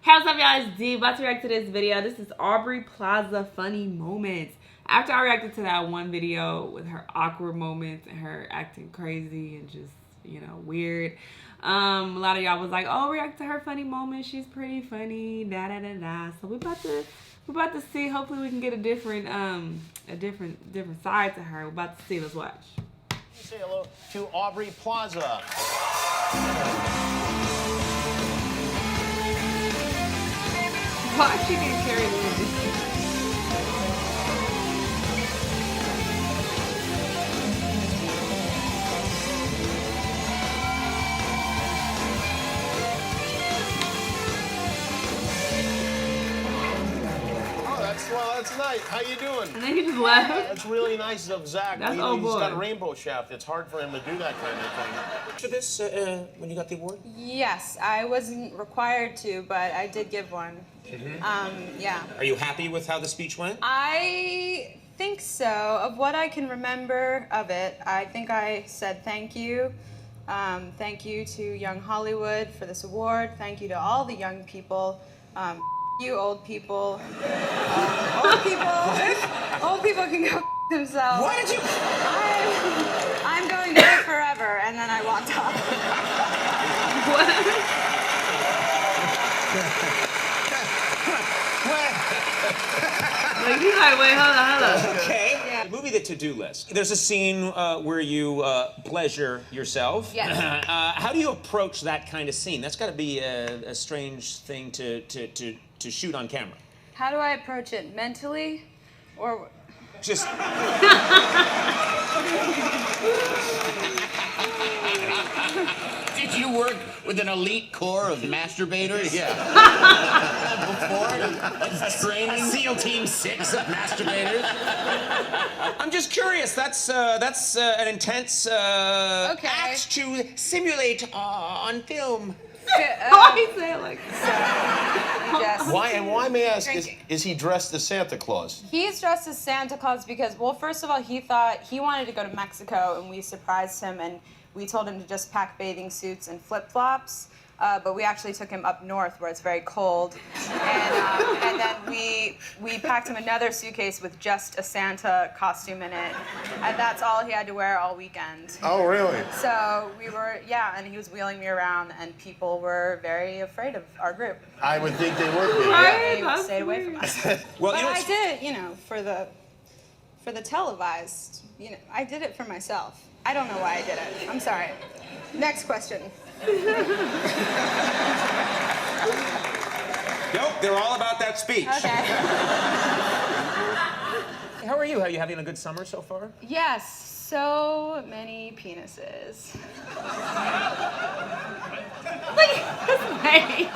How's up, y'all? It's D. About to react to this video. This is Aubrey Plaza funny moments. After I reacted to that one video with her awkward moments and her acting crazy and just, weird. A lot of y'all was like, "Oh, react to her funny moments. She's pretty funny." Da da da da. So we're about to see. Hopefully, we can get a different side to her. We're about to see. Let's watch. Say hello to Aubrey Plaza. Why she can carry this? That's nice. How you doing? And then he just left. That's really nice of Zach. That's He's boy. got a rainbow shaft. It's hard for him to do that kind of thing. For this, when you got the award? Yes, I wasn't required to, but I did give one. Yeah. Are you happy with how the speech went? I think so. Of what I can remember of it, I think I said thank you. Thank you to Young Hollywood for this award. Thank you to all the young people. You old people. Old people can go themselves. Why did you? I'm going to live forever, and then I walked off. Like, he's like, wait, hold on. Okay. Yeah. The movie The To-Do List. There's a scene where you pleasure yourself. Yes. How do you approach that kind of scene? That's got to be a strange thing to shoot on camera. How do I approach it? Mentally? Or... Just... Did you work with an elite corps of masturbators? Yeah. Before? Training SEAL Team 6 of masturbators? I'm just curious. That's an intense act to simulate on film. Why he say it like that? Why may I ask, is he dressed as Santa Claus? He's dressed as Santa Claus because, well, first of all, he thought he wanted to go to Mexico, and we surprised him, and we told him to just pack bathing suits and flip-flops, but we actually took him up north where it's very cold, and then we packed him another suitcase with just a Santa costume in it, and that's all he had to wear all weekend. Oh, really? So we were, yeah, and he was wheeling me around, and people were very afraid of our group. I would think they would be. Right? They would stay away from us. Well, But you know, I did, for the televised, I did it for myself. I don't know why I did it. I'm sorry. Next question. Nope, they're all about that speech. Okay. How are you? Are you having a good summer so far? Yes, so many penises. Look at his face.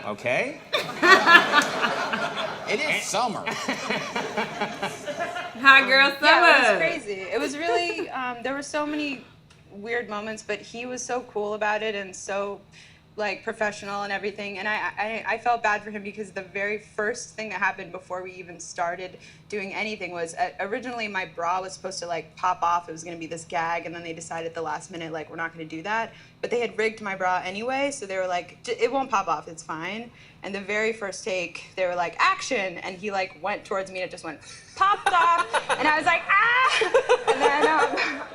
Okay. It is summer. Hot girl summer. Yeah, it was crazy. It was really, there were so many weird moments, but he was so cool about it and so, professional and everything. And I felt bad for him because the very first thing that happened before we even started doing anything was, originally my bra was supposed to, pop off. It was going to be this gag, and then they decided at the last minute, we're not going to do that. But they had rigged my bra anyway, so they were like, it won't pop off, it's fine. And the very first take, they were like, action! And he, went towards me, and it just went, popped off! And I was like, ah!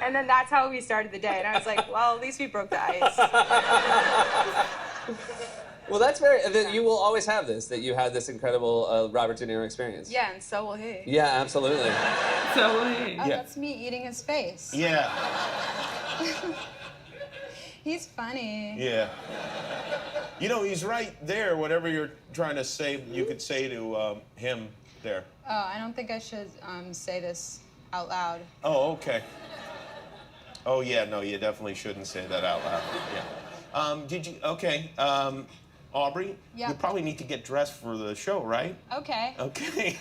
And then that's how we started the day. And I was like, well, at least we broke the ice. Well, that's you will always have this, that you had this incredible Robert De Niro experience. Yeah, and so will he. Yeah, absolutely. So hey. Oh, that's me eating his face. Yeah. He's funny. Yeah. He's right there. Whatever you're trying to say, you could say to him there. Oh, I don't think I should say this out loud. Oh, okay. Oh, yeah, no, you definitely shouldn't say that out loud. Yeah. Okay. Aubrey, Yeah. you probably need to get dressed for the show, right? Okay. Okay.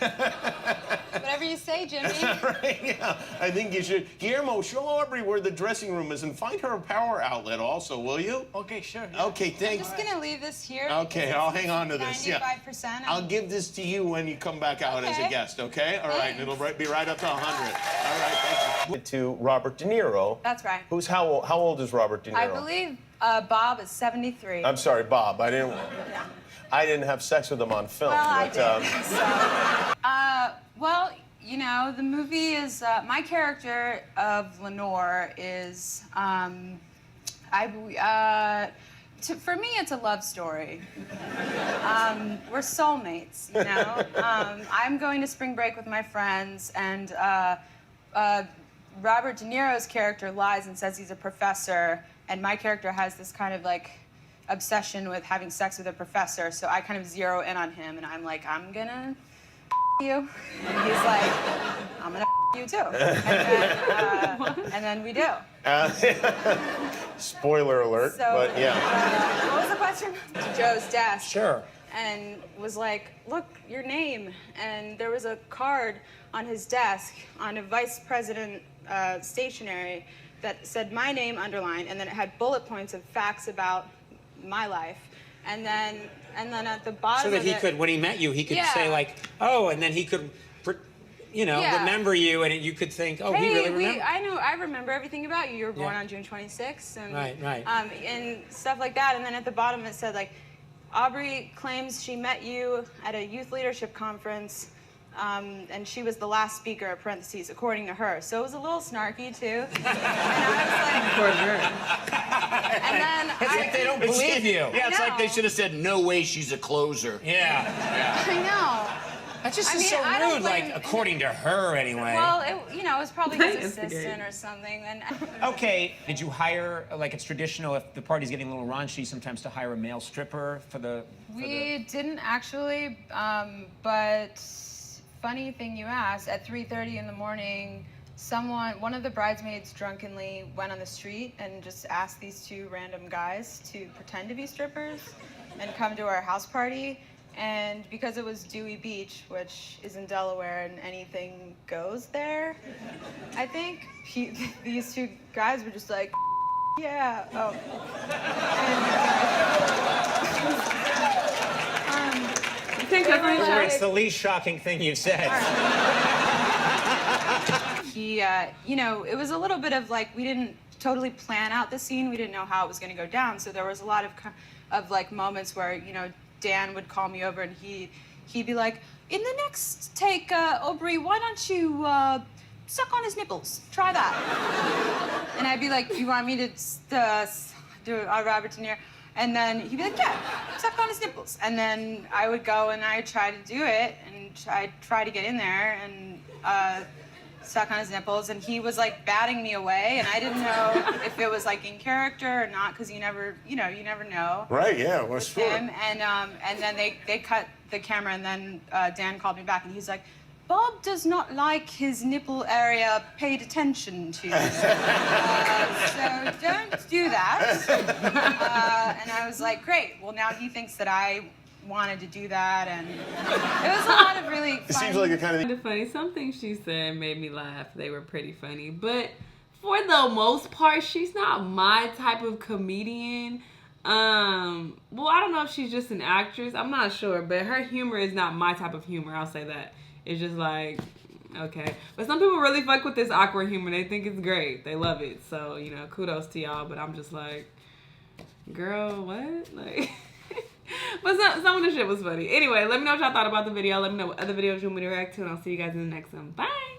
Whatever you say, Jimmy. Right, yeah. I think you should. Guillermo, show Aubrey where the dressing room is and find her a power outlet also, will you? Okay, sure. Yeah. Okay, I'm thanks. just gonna leave this here. Okay, I'll hang on to this. 95%. I'll give this to you when you come back out as a Okay. guest, okay? All right, and it'll be right up to 100. All right, thank you. To Robert De Niro. That's right. How old is Robert De Niro? I believe Bob is 73. I'm sorry, Bob. I didn't have sex with him on film. Well, I but, did. Well, you know, the movie is my character of Lenore is for me, it's a love story. We're soulmates, you know. I'm going to spring break with my friends, and Robert De Niro's character lies and says he's a professor, and my character has this kind of like obsession with having sex with a professor. So I kind of zero in on him, and I'm like, I'm gonna you, and he's like, I'm gonna you too, and then we do. Spoiler alert, So, but yeah. What was the question? To Joe's desk. Sure. And was like, look, your name. And there was a card on his desk on a vice president stationery that said my name underlined, and then it had bullet points of facts about my life. And then at the bottom So that of he it, could, when he met you, he could Yeah. say like, oh, and then he could, Yeah. remember you, and you could think, oh, he hey, really remembers. I remember everything about you. You were born Yeah. on June 26th, and Right. and stuff like that. And then at the bottom it said like, Aubrey claims she met you at a youth leadership conference, and she was the last speaker, parentheses, according to her. So it was a little snarky too. And I was like, and then It's like they don't believe you. Yeah, it's I like they know. should have said, no way she's a closer. Yeah. I know. That just I is mean, so I don't rude, like, blame- according to her, anyway. Well, it was probably his Instigate. assistant or something. And Okay, did you hire, like it's traditional, if the party's getting a little raunchy, sometimes to hire a male stripper for the... we didn't actually, but funny thing you asked, at 3:30 in the morning, one of the bridesmaids drunkenly went on the street and just asked these two random guys to pretend to be strippers and come to our house party. And because it was Dewey Beach, which is in Delaware, and anything goes there, I think these two guys were just like, yeah, oh. You think that's Right. right? It's the least shocking thing you've said. He, it was a little bit of like, we didn't totally plan out the scene. We didn't know how it was going to go down. So there was a lot of like moments where, Dan would call me over and he'd be like, in the next take, Aubrey, why don't you suck on his nipples? Try that. And I'd be like, you want me to do Robert De Niro? And then he'd be like, yeah, suck on his nipples. And then I would go and I'd try to do it, and I'd try to get in there and suck on his nipples, and he was like batting me away, and I didn't know if it was like in character or not, because you never know. Right, yeah, well, sure. Him, and then they cut the camera, and then Dan called me back, and he's like, Bob does not like his nipple area paid attention to. So don't do that. And I was like, great. Well, now he thinks that I wanted to do that, and it was a lot of really fun. It seems like a kind Kind of funny. Some things she said made me laugh. They were pretty funny. But for the most part, she's not my type of comedian. Well, I don't know if she's just an actress. I'm not sure. But her humor is not my type of humor. I'll say that. It's just like, okay. But some people really fuck with this awkward humor. They think it's great. They love it. So, kudos to y'all. But I'm just like, girl, what? Like... But some of the shit was funny. Anyway, let me know what y'all thought about the video. Let me know what other videos you want me to react to, and I'll see you guys in the next one. Bye!